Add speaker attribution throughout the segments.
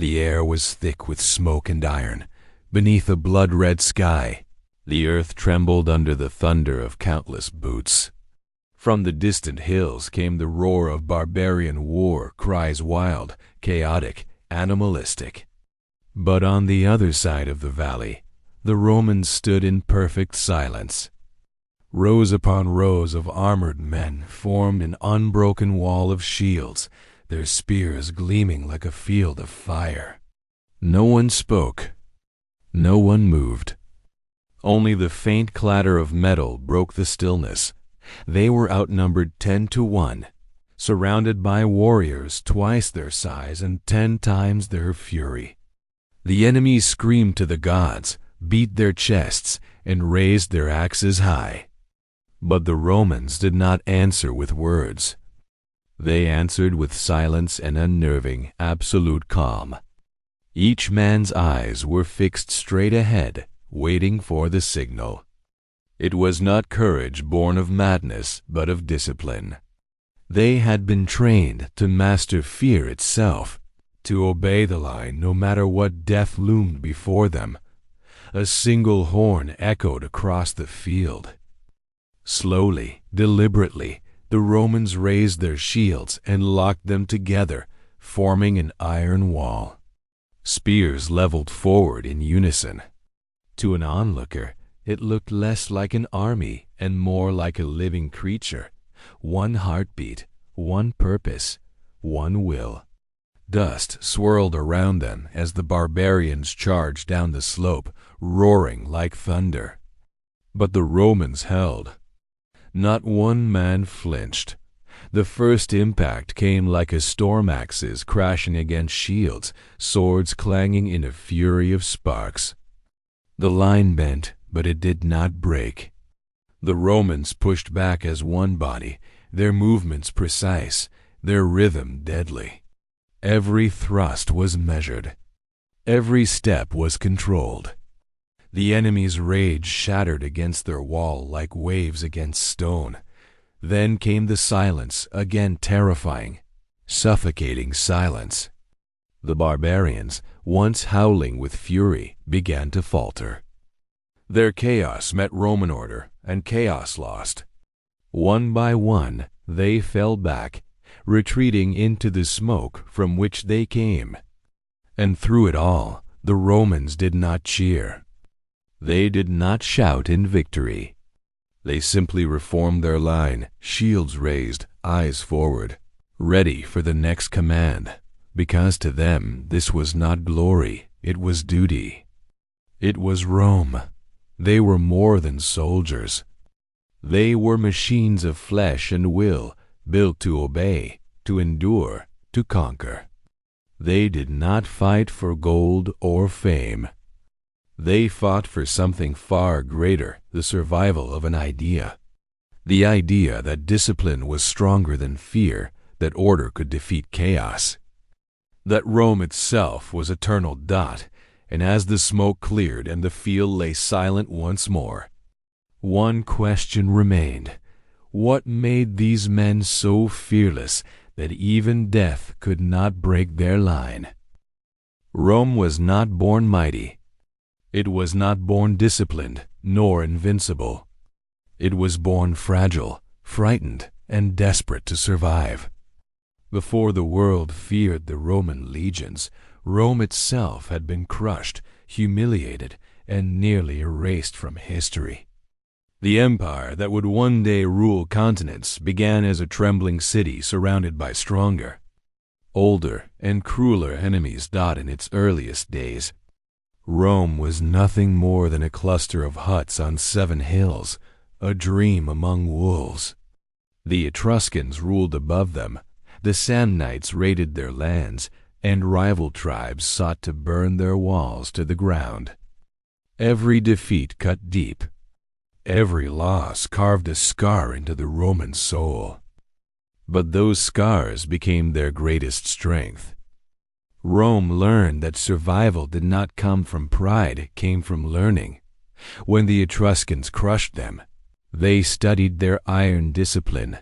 Speaker 1: The air was thick with smoke and iron. Beneath a blood-red sky, the earth trembled under the thunder of countless boots. From the distant hills came the roar of barbarian war, cries wild, chaotic, animalistic. But on the other side of the valley, the Romans stood in perfect silence. Rows upon rows of armored men formed an unbroken wall of shields, their spears gleaming like a field of fire. No one spoke. No one moved. Only the faint clatter of metal broke the stillness. They were outnumbered 10-1, surrounded by warriors twice their size and 10 times their fury. The enemies screamed to the gods, beat their chests, and raised their axes high. But the Romans did not answer with words. They answered with silence and unnerving, absolute calm. Each man's eyes were fixed straight ahead, waiting for the signal. It was not courage born of madness, but of discipline. They had been trained to master fear itself, to obey the line no matter what death loomed before them. A single horn echoed across the field. Slowly, deliberately, the Romans raised their shields and locked them together, forming an iron wall. Spears leveled forward in unison. To an onlooker, it looked less like an army and more like a living creature. One heartbeat, one purpose, one will. Dust swirled around them as the barbarians charged down the slope, roaring like thunder. But the Romans held. Not one man flinched. The first impact came like a storm axes crashing against shields, swords clanging in a fury of sparks. The line bent, but it did not break. The Romans pushed back as one body, their movements precise, their rhythm deadly. Every thrust was measured. Every step was controlled. The enemy's rage shattered against their wall like waves against stone. Then came the silence, again terrifying, suffocating silence. The barbarians, once howling with fury, began to falter. Their chaos met Roman order, and chaos lost. One by one, they fell back, retreating into the smoke from which they came. And through it all, the Romans did not cheer. They did not shout in victory. They simply reformed their line, shields raised, eyes forward, ready for the next command, because to them this was not glory, it was duty. It was Rome. They were more than soldiers. They were machines of flesh and will, built to obey, to endure, to conquer. They did not fight for gold or fame. They fought for something far greater, the survival of an idea. The idea that discipline was stronger than fear, that order could defeat chaos. That Rome itself was eternal dot, and as the smoke cleared and the field lay silent once more, one question remained. What made these men so fearless that even death could not break their line? Rome was not born mighty. It was not born disciplined, nor invincible. It was born fragile, frightened, and desperate to survive. Before the world feared the Roman legions, Rome itself had been crushed, humiliated, and nearly erased from history. The empire that would one day rule continents began as a trembling city surrounded by stronger, older, and crueler enemies dot in its earliest days. Rome was nothing more than a cluster of huts on 7 hills, a dream among wolves. The Etruscans ruled above them, the Samnites raided their lands, and rival tribes sought to burn their walls to the ground. Every defeat cut deep. Every loss carved a scar into the Roman soul. But those scars became their greatest strength. Rome learned that survival did not come from pride, it came from learning. When the Etruscans crushed them, they studied their iron discipline.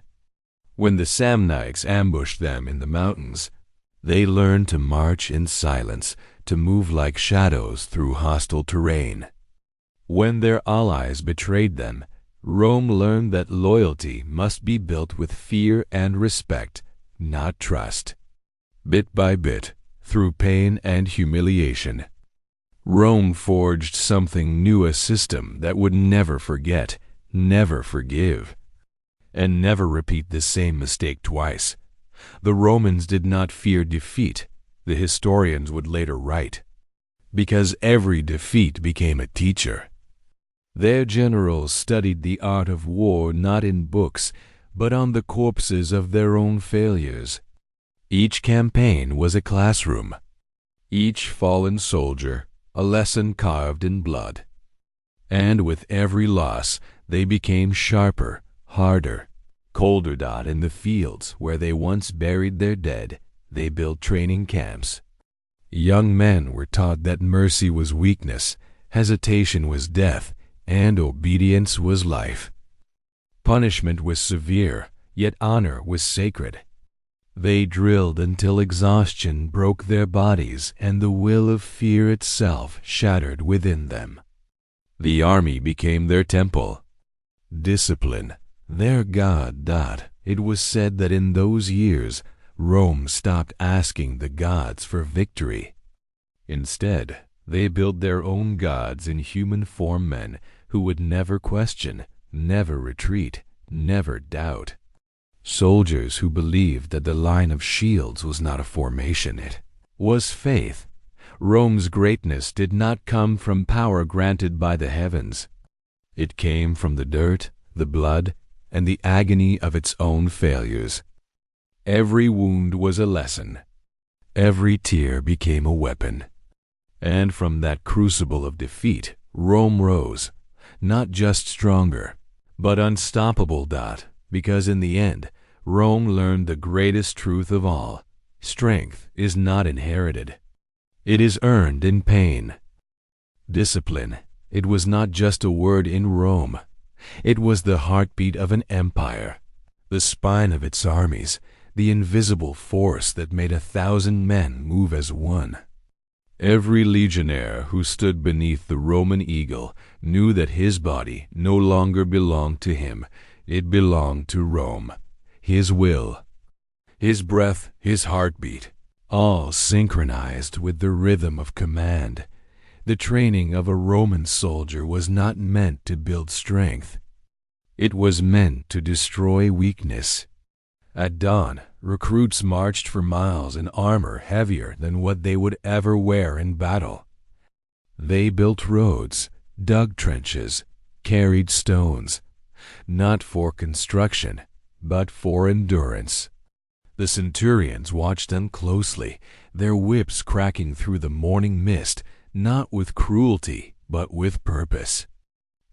Speaker 1: When the Samnites ambushed them in the mountains, They learned to march in silence, to move like shadows through hostile terrain. When their allies betrayed them, Rome learned that loyalty must be built with fear and respect, not trust. Bit by bit, through pain and humiliation, Rome forged something new, a system that would never forget, never forgive, and never repeat the same mistake twice. The Romans did not fear defeat, the historians would later write, because every defeat became a teacher. Their generals studied the art of war not in books, but on the corpses of their own failures. Each campaign was a classroom, each fallen soldier a lesson carved in blood. And with every loss, they became sharper, harder, colder. In the fields where they once buried their dead, they built training camps. Young men were taught that mercy was weakness, hesitation was death, and obedience was life. Punishment was severe, yet honor was sacred. They drilled until exhaustion broke their bodies and the will of fear itself shattered within them. The army became their temple. Discipline, their god. It was said that in those years, Rome stopped asking the gods for victory. Instead, they built their own gods in human form, men who would never question, never retreat, never doubt. Soldiers who believed that the line of shields was not a formation, it was faith. Rome's greatness did not come from power granted by the heavens. It came from the dirt, the blood, and the agony of its own failures. Every wound was a lesson. Every tear became a weapon. And from that crucible of defeat, Rome rose, not just stronger, but unstoppable. Because in the end, Rome learned the greatest truth of all. Strength is not inherited. It is earned in pain. Discipline, it was not just a word in Rome. It was the heartbeat of an empire, the spine of its armies, the invisible force that made 1,000 men move as one. Every legionnaire who stood beneath the Roman eagle knew that his body no longer belonged to him. It belonged to Rome. His will, his breath, his heartbeat, all synchronized with the rhythm of command. The training of a Roman soldier was not meant to build strength. It was meant to destroy weakness. At dawn, recruits marched for miles in armor heavier than what they would ever wear in battle. They built roads, dug trenches, carried stones, not for construction, but for endurance. The centurions watched them closely, their whips cracking through the morning mist, not with cruelty, but with purpose.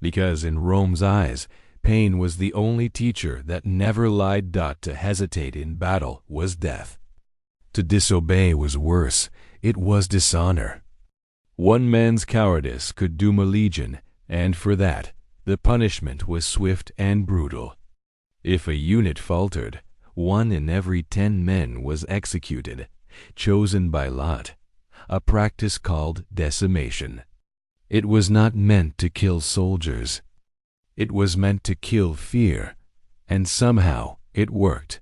Speaker 1: Because in Rome's eyes, pain was the only teacher that never lied. To hesitate in battle was death. To disobey was worse. It was dishonor. One man's cowardice could doom a legion, and for that, the punishment was swift and brutal. If a unit faltered, 1 in every 10 men was executed, chosen by lot, a practice called decimation. It was not meant to kill soldiers. It was meant to kill fear, and somehow it worked.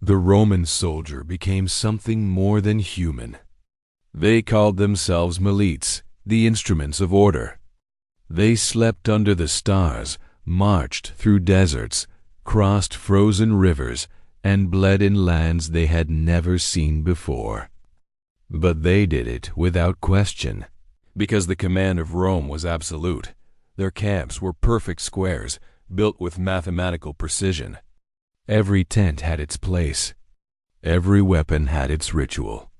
Speaker 1: The Roman soldier became something more than human. They called themselves milites, the instruments of order. They slept under the stars, marched through deserts, crossed frozen rivers, and bled in lands they had never seen before. But they did it without question, because the command of Rome was absolute. Their camps were perfect squares, built with mathematical precision. Every tent had its place. Every weapon had its ritual.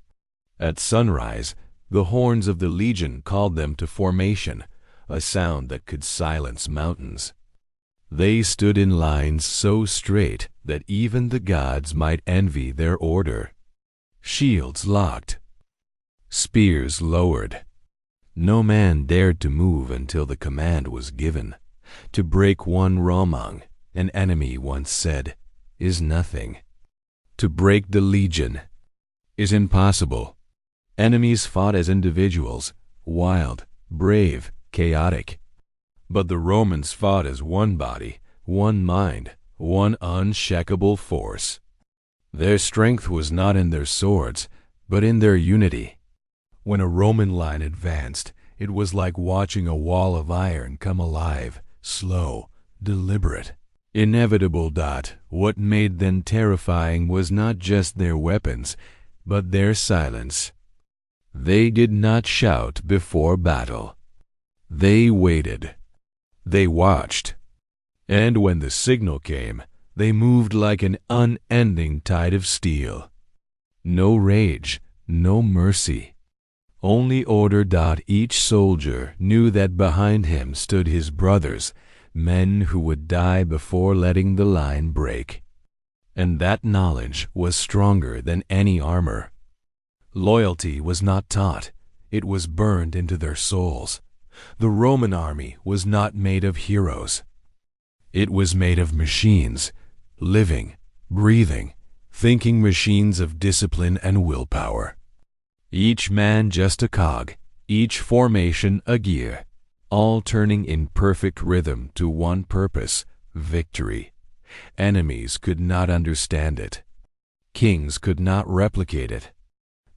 Speaker 1: At sunrise, the horns of the legion called them to formation, a sound that could silence mountains. They stood in lines so straight that even the gods might envy their order. Shields locked, spears lowered. No man dared to move until the command was given. To break one Romang, an enemy once said, is nothing. To break the legion, is impossible. Enemies fought as individuals, wild, brave, chaotic. But the Romans fought as one body, one mind, one unshakable force. Their strength was not in their swords, but in their unity. When a Roman line advanced, it was like watching a wall of iron come alive, slow, deliberate, inevitable. What made them terrifying was not just their weapons, but their silence. They did not shout before battle. They waited. They watched. And when the signal came, they moved like an unending tide of steel. No rage, no mercy. Only order. Each soldier knew that behind him stood his brothers, men who would die before letting the line break. And that knowledge was stronger than any armor. Loyalty was not taught, it was burned into their souls. The Roman army was not made of heroes. It was made of machines, living, breathing, thinking machines of discipline and willpower. Each man just a cog, each formation a gear, all turning in perfect rhythm to one purpose, victory. Enemies could not understand it. Kings could not replicate it.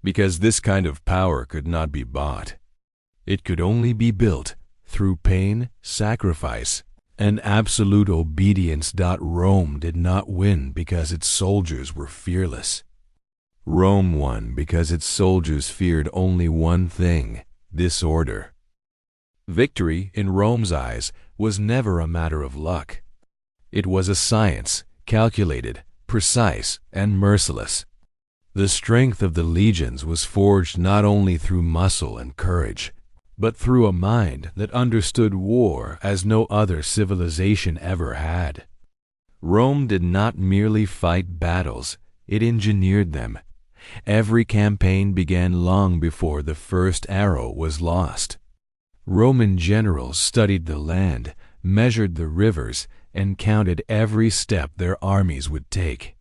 Speaker 1: Because this kind of power could not be bought. It could only be built through pain, sacrifice, and absolute obedience. Rome did not win because its soldiers were fearless. Rome won because its soldiers feared only one thing: disorder. Victory, in Rome's eyes, was never a matter of luck. It was a science, calculated, precise, and merciless. The strength of the legions was forged not only through muscle and courage, but through a mind that understood war as no other civilization ever had. Rome did not merely fight battles, it engineered them. Every campaign began long before the first arrow was lost. Roman generals studied the land, measured the rivers, and counted every step their armies would take.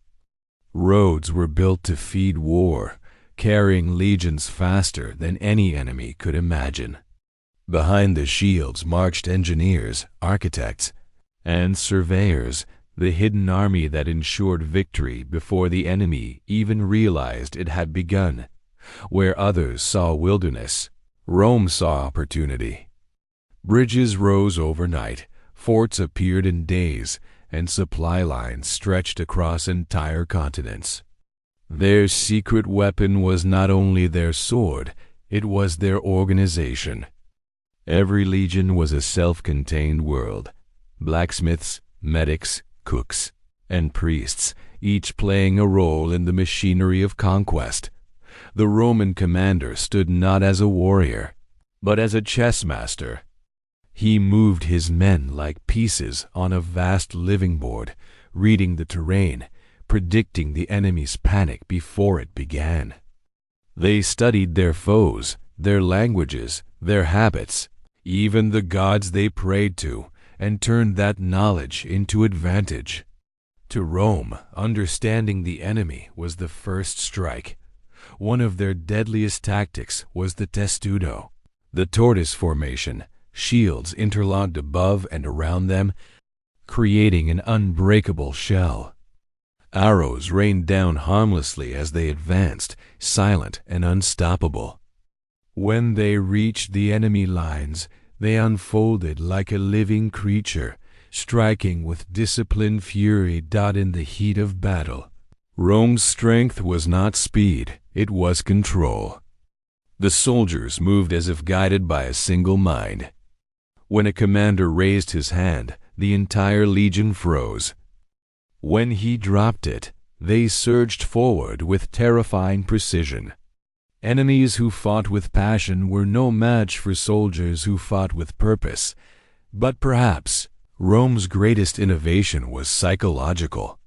Speaker 1: Roads were built to feed war, carrying legions faster than any enemy could imagine. Behind the shields marched engineers, architects, and surveyors, the hidden army that ensured victory before the enemy even realized it had begun. Where others saw wilderness, Rome saw opportunity. Bridges rose overnight, forts appeared in days, and supply lines stretched across entire continents. Their secret weapon was not only their sword, it was their organization. Every legion was a self-contained world. Blacksmiths, medics, cooks, and priests, each playing a role in the machinery of conquest. The Roman commander stood not as a warrior, but as a chess master. He moved his men like pieces on a vast living board, reading the terrain, predicting the enemy's panic before it began. They studied their foes, their languages, their habits, even the gods they prayed to, and turned that knowledge into advantage. To Rome, understanding the enemy was the first strike. One of their deadliest tactics was the testudo, the tortoise formation, shields interlocked above and around them, creating an unbreakable shell. Arrows rained down harmlessly as they advanced, silent and unstoppable. When they reached the enemy lines, they unfolded like a living creature, striking with disciplined fury. In the heat of battle, Rome's strength was not speed, it was control. The soldiers moved as if guided by a single mind. When a commander raised his hand, the entire legion froze. When he dropped it, they surged forward with terrifying precision. Enemies who fought with passion were no match for soldiers who fought with purpose. But perhaps Rome's greatest innovation was psychological.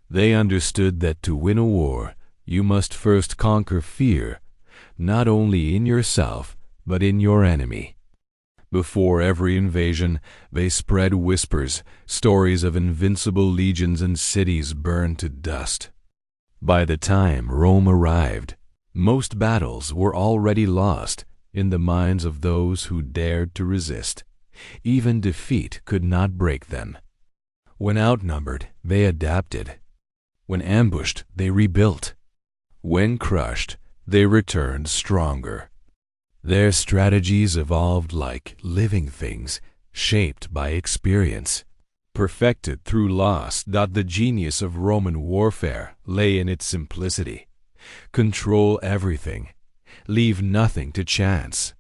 Speaker 1: They understood that to win a war, you must first conquer fear, not only in yourself, but in your enemy. Before every invasion, they spread whispers, stories of invincible legions and cities burned to dust. By the time Rome arrived, Most battles were already lost in the minds of those who dared to resist. Even defeat could not break them. When outnumbered, they adapted. When ambushed, they rebuilt. When crushed, they returned stronger. Their strategies evolved like living things, shaped by experience. Perfected through loss, the genius of Roman warfare lay in its simplicity. Control everything. Leave nothing to chance.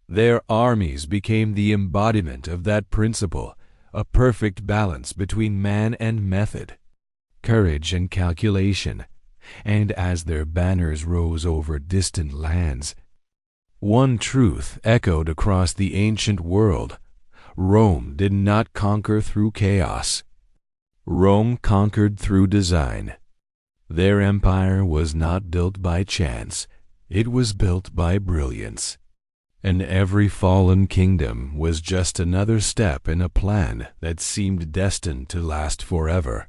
Speaker 1: Their armies became the embodiment of that principle, a perfect balance between man and method, courage and calculation. And as their banners rose over distant lands, one truth echoed across the ancient world: Rome did not conquer through chaos. Rome conquered through design. Their empire was not built by chance, it was built by brilliance. And every fallen kingdom was just another step in a plan that seemed destined to last forever.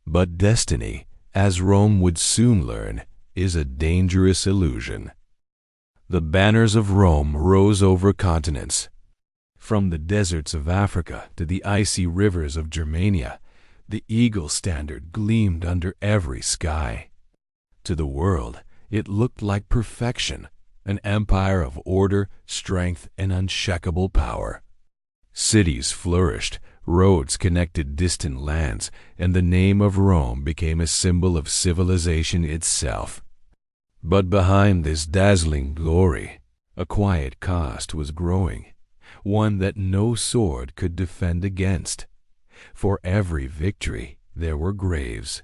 Speaker 1: But destiny, as Rome would soon learn, is a dangerous illusion. The banners of Rome rose over continents. From the deserts of Africa to the icy rivers of Germania, the eagle standard gleamed under every sky. To the world, it looked like perfection, an empire of order, strength, and unshakable power. Cities flourished, roads connected distant lands, and the name of Rome became a symbol of civilization itself. But behind this dazzling glory, a quiet cost was growing, one that no sword could defend against. For every victory, there were graves.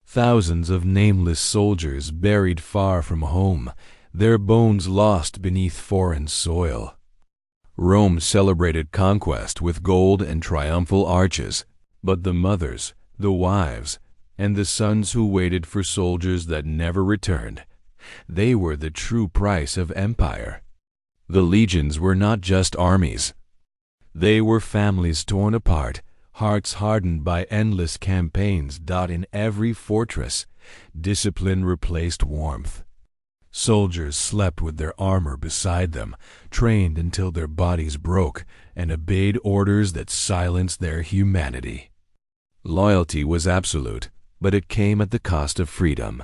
Speaker 1: Thousands of nameless soldiers buried far from home, their bones lost beneath foreign soil. Rome celebrated conquest with gold and triumphal arches, but the mothers, the wives, and the sons who waited for soldiers that never returned, they were the true price of empire. The legions were not just armies. They were families torn apart, hearts hardened by endless campaigns. In every fortress, discipline replaced warmth. Soldiers slept with their armor beside them, trained until their bodies broke, and obeyed orders that silenced their humanity. Loyalty was absolute, but it came at the cost of freedom.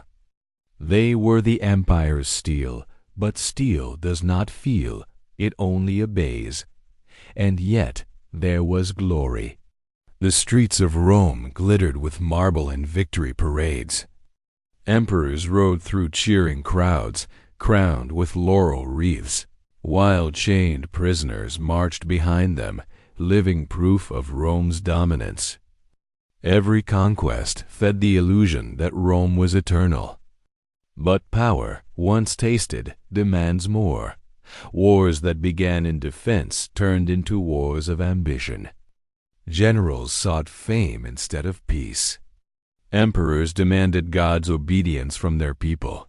Speaker 1: They were the empire's steel, but steel does not feel, it only obeys. And yet there was glory. The streets of Rome glittered with marble and victory parades. Emperors rode through cheering crowds, crowned with laurel wreaths, while chained prisoners marched behind them, living proof of Rome's dominance. Every conquest fed the illusion that Rome was eternal. But power, once tasted, demands more. Wars that began in defense turned into wars of ambition. Generals sought fame instead of peace. Emperors demanded God's obedience from their people.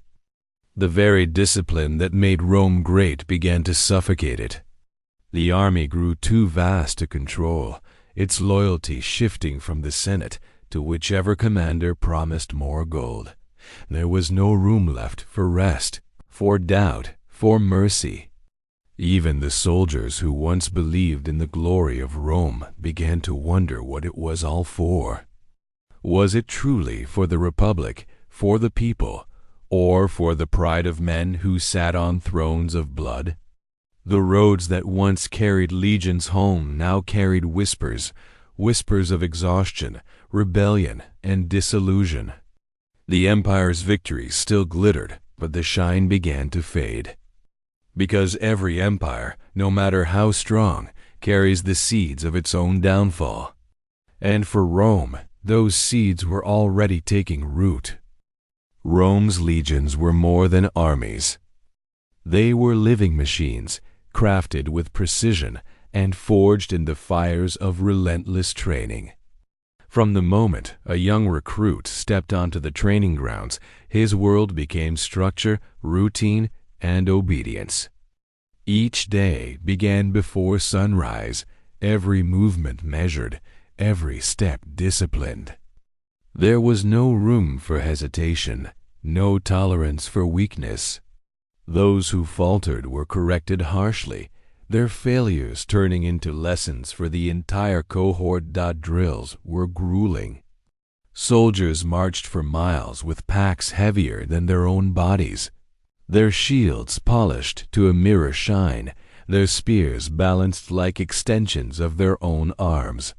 Speaker 1: The very discipline that made Rome great began to suffocate it. The army grew too vast to control, its loyalty shifting from the Senate to whichever commander promised more gold. There was no room left for rest, for doubt, for mercy. Even the soldiers who once believed in the glory of Rome began to wonder what it was all for. Was it truly for the Republic, for the people, or for the pride of men who sat on thrones of blood? The roads that once carried legions home now carried whispers, whispers of exhaustion, rebellion, and disillusion. The empire's victories still glittered, but the shine began to fade. Because every empire, no matter how strong, carries the seeds of its own downfall. And for Rome, those seeds were already taking root. Rome's legions were more than armies. They were living machines, crafted with precision and forged in the fires of relentless training. From the moment a young recruit stepped onto the training grounds, his world became structure, routine, and obedience. Each day began before sunrise, every movement measured, every step disciplined. There was no room for hesitation. no tolerance for weakness. Those who faltered were corrected harshly, their failures turning into lessons for the entire cohort. Drills were grueling. Soldiers marched for miles with packs heavier than their own bodies, their shields polished to a mirror shine, their spears balanced like extensions of their own arms.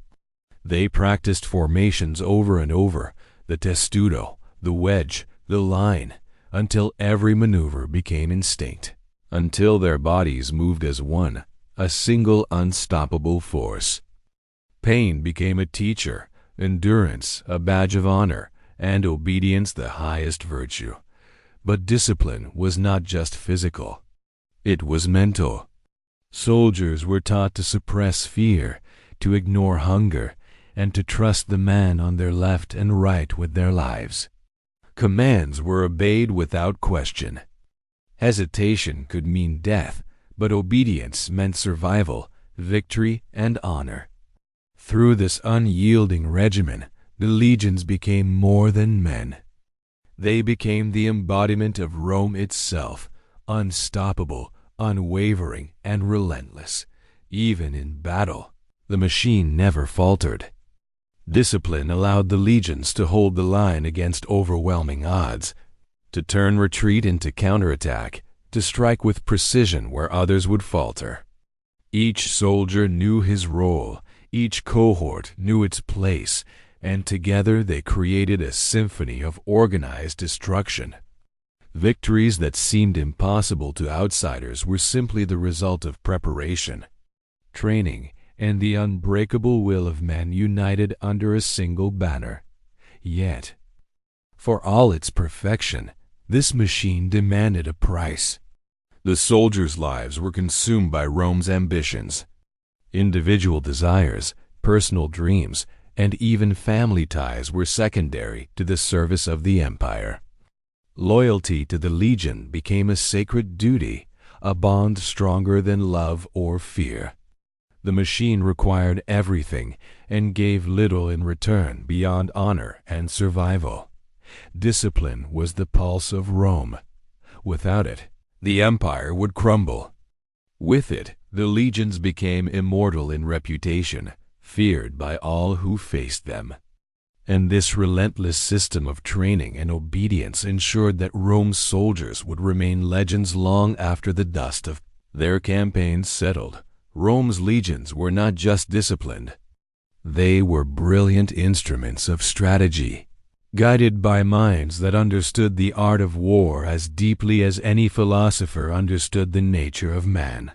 Speaker 1: They practiced formations over and over, the testudo, the wedge, the line, until every maneuver became instinct, until their bodies moved as one, a single unstoppable force. Pain became a teacher, endurance a badge of honor, and obedience the highest virtue. But discipline was not just physical. It was mental. Soldiers were taught to suppress fear, to ignore hunger, and to trust the man on their left and right with their lives. Commands were obeyed without question. Hesitation could mean death, but obedience meant survival, victory, and honor. Through this unyielding regimen, the legions became more than men. They became the embodiment of Rome itself, unstoppable, unwavering, and relentless. Even in battle, the machine never faltered. Discipline allowed the legions to hold the line against overwhelming odds, to turn retreat into counterattack, to strike with precision where others would falter. Each soldier knew his role, each cohort knew its place, and together they created a symphony of organized destruction. Victories that seemed impossible to outsiders were simply the result of preparation, training, and the unbreakable will of men united under a single banner. Yet, for all its perfection, this machine demanded a price. The soldiers' lives were consumed by Rome's ambitions. Individual desires, personal dreams, and even family ties were secondary to the service of the empire. Loyalty to the legion became a sacred duty, a bond stronger than love or fear. The machine required everything and gave little in return beyond honor and survival. Discipline was the pulse of Rome. Without it, the empire would crumble. With it, the legions became immortal in reputation, feared by all who faced them. And this relentless system of training and obedience ensured that Rome's soldiers would remain legends long after the dust of their campaigns settled. Rome's legions were not just disciplined. They were brilliant instruments of strategy, guided by minds that understood the art of war as deeply as any philosopher understood the nature of man.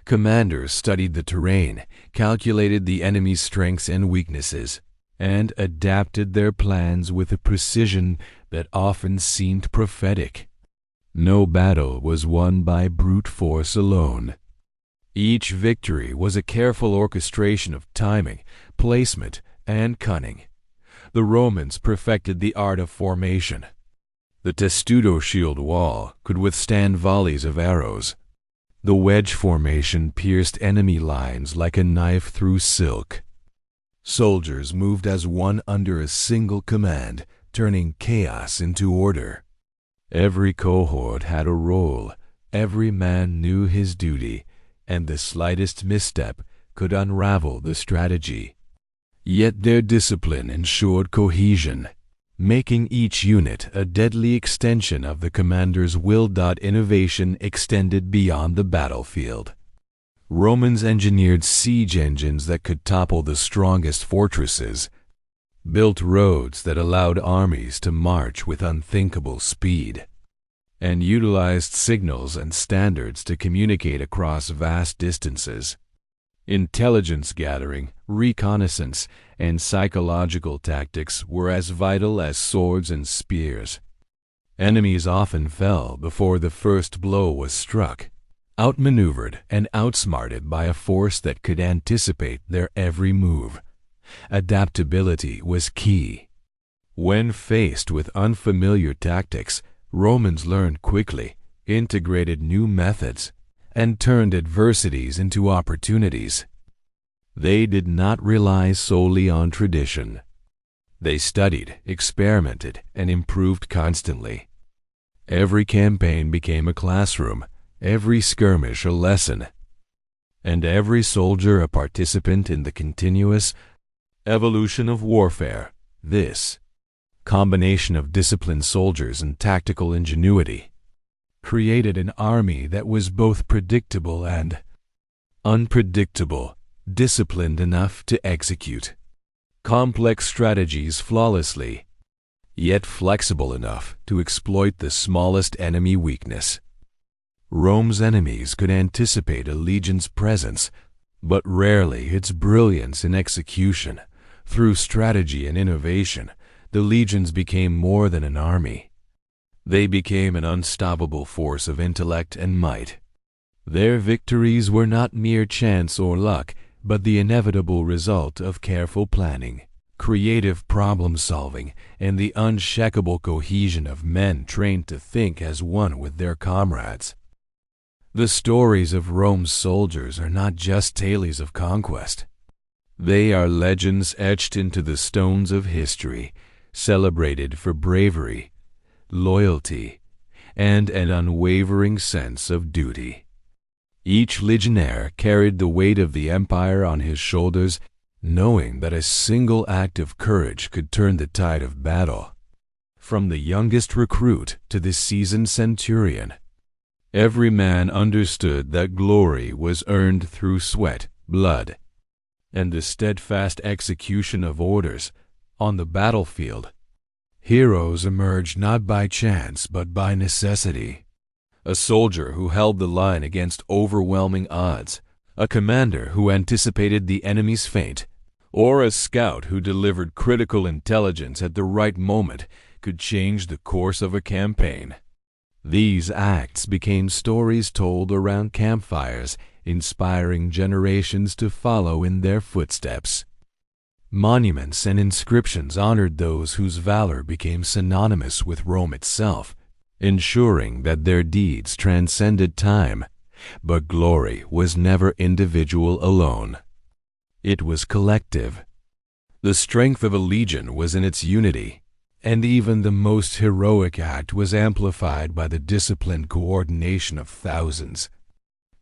Speaker 1: Commanders studied the terrain, calculated the enemy's strengths and weaknesses, and adapted their plans with a precision that often seemed prophetic. No battle was won by brute force alone. Each victory was a careful orchestration of timing, placement, and cunning. The Romans perfected the art of formation. The testudo shield wall could withstand volleys of arrows. The wedge formation pierced enemy lines like a knife through silk. Soldiers moved as one under a single command, turning chaos into order. Every cohort had a role, every man knew his duty, and the slightest misstep could unravel the strategy. Yet their discipline ensured cohesion, making each unit a deadly extension of the commander's will. Innovation extended beyond the battlefield. Romans engineered siege engines that could topple the strongest fortresses, built roads that allowed armies to march with unthinkable speed, and utilized signals and standards to communicate across vast distances. Intelligence gathering, reconnaissance, and psychological tactics were as vital as swords and spears. Enemies often fell before the first blow was struck, outmaneuvered and outsmarted by a force that could anticipate their every move. Adaptability was key. When faced with unfamiliar tactics, Romans learned quickly, integrated new methods, and turned adversities into opportunities. They did not rely solely on tradition. They studied, experimented, and improved constantly. Every campaign became a classroom, every skirmish a lesson, and every soldier a participant in the continuous evolution of warfare. This combination of disciplined soldiers and tactical ingenuity created an army that was both predictable and unpredictable, disciplined enough to execute complex strategies flawlessly, yet flexible enough to exploit the smallest enemy weakness. Rome's enemies could anticipate a legion's presence, but rarely its brilliance in execution. Through strategy and innovation, the legions became more than an army. They became an unstoppable force of intellect and might. Their victories were not mere chance or luck, but the inevitable result of careful planning, creative problem-solving, and the unshakable cohesion of men trained to think as one with their comrades. The stories of Rome's soldiers are not just tales of conquest. They are legends etched into the stones of history, celebrated for bravery, loyalty, and an unwavering sense of duty. Each legionnaire carried the weight of the empire on his shoulders, knowing that a single act of courage could turn the tide of battle. From the youngest recruit to the seasoned centurion, every man understood that glory was earned through sweat, blood, and the steadfast execution of orders. On the battlefield, heroes emerged not by chance but by necessity. A soldier who held the line against overwhelming odds, a commander who anticipated the enemy's feint, or a scout who delivered critical intelligence at the right moment could change the course of a campaign. These acts became stories told around campfires, inspiring generations to follow in their footsteps. Monuments and inscriptions honored those whose valor became synonymous with Rome itself, ensuring that their deeds transcended time. But glory was never individual alone. It was collective. The strength of a legion was in its unity, and even the most heroic act was amplified by the disciplined coordination of thousands.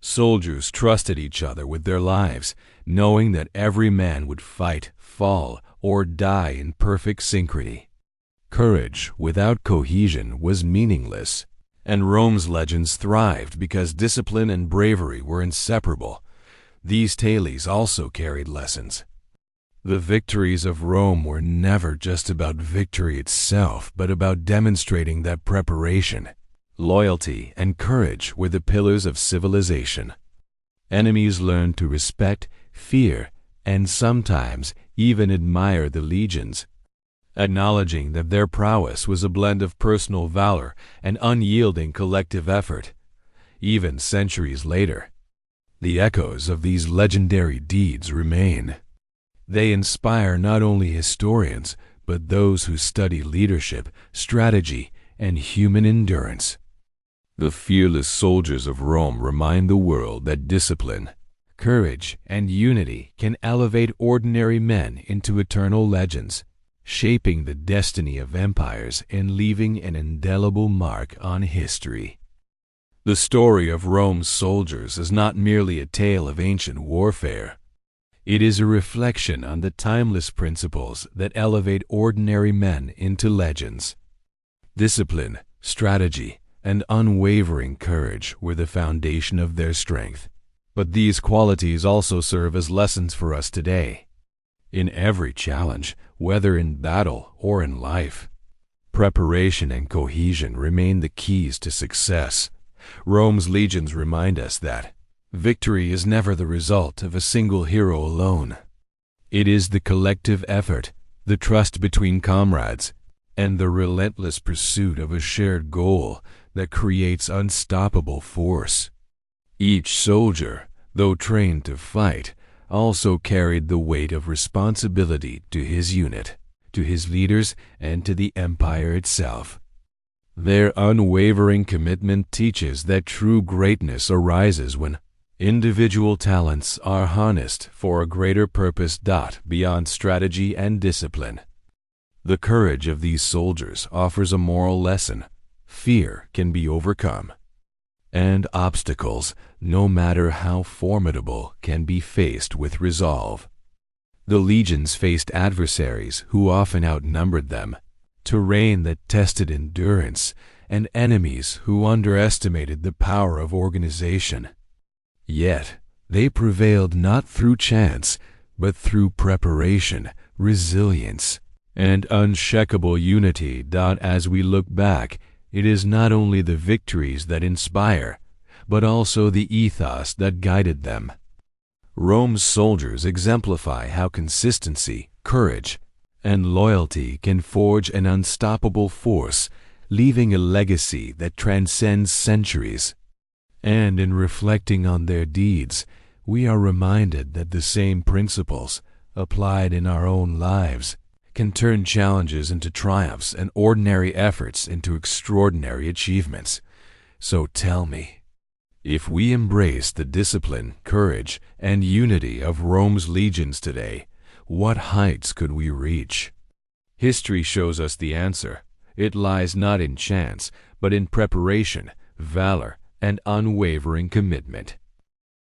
Speaker 1: Soldiers trusted each other with their lives, knowing that every man would fight, fall, or die in perfect synchrony. Courage without cohesion was meaningless, and Rome's legends thrived because discipline and bravery were inseparable. These tales also carried lessons. The victories of Rome were never just about victory itself, but about demonstrating that preparation, loyalty, and courage were the pillars of civilization. Enemies learned to respect, fear, and sometimes even admire the legions, acknowledging that their prowess was a blend of personal valor and unyielding collective effort. Even centuries later, the echoes of these legendary deeds remain. They inspire not only historians, but those who study leadership, strategy, and human endurance. The fearless soldiers of Rome remind the world that discipline, courage, and unity can elevate ordinary men into eternal legends, shaping the destiny of empires and leaving an indelible mark on history. The story of Rome's soldiers is not merely a tale of ancient warfare. It is a reflection on the timeless principles that elevate ordinary men into legends. Discipline, strategy, and unwavering courage were the foundation of their strength. But these qualities also serve as lessons for us today. In every challenge, whether in battle or in life, preparation and cohesion remain the keys to success. Rome's legions remind us that victory is never the result of a single hero alone. It is the collective effort, the trust between comrades, and the relentless pursuit of a shared goal that creates unstoppable force. Each soldier, though trained to fight, also carried the weight of responsibility to his unit, to his leaders, and to the empire itself. Their unwavering commitment teaches that true greatness arises when individual talents are harnessed for a greater purpose beyond strategy and discipline. The courage of these soldiers offers a moral lesson. fear can be overcome, and obstacles, no matter how formidable, can be faced with resolve. The legions faced adversaries who often outnumbered them, terrain that tested endurance, and enemies who underestimated the power of organization. Yet, they prevailed not through chance, but through preparation, resilience, and unshakable unity. As we look back, it is not only the victories that inspire, but also the ethos that guided them. Rome's soldiers exemplify how consistency, courage, and loyalty can forge an unstoppable force, leaving a legacy that transcends centuries. And in reflecting on their deeds, we are reminded that the same principles, applied in our own lives, can turn challenges into triumphs and ordinary efforts into extraordinary achievements. So tell me, if we embrace the discipline, courage, and unity of Rome's legions today, what heights could we reach? History shows us the answer. It lies not in chance, but in preparation, valor, and unwavering commitment.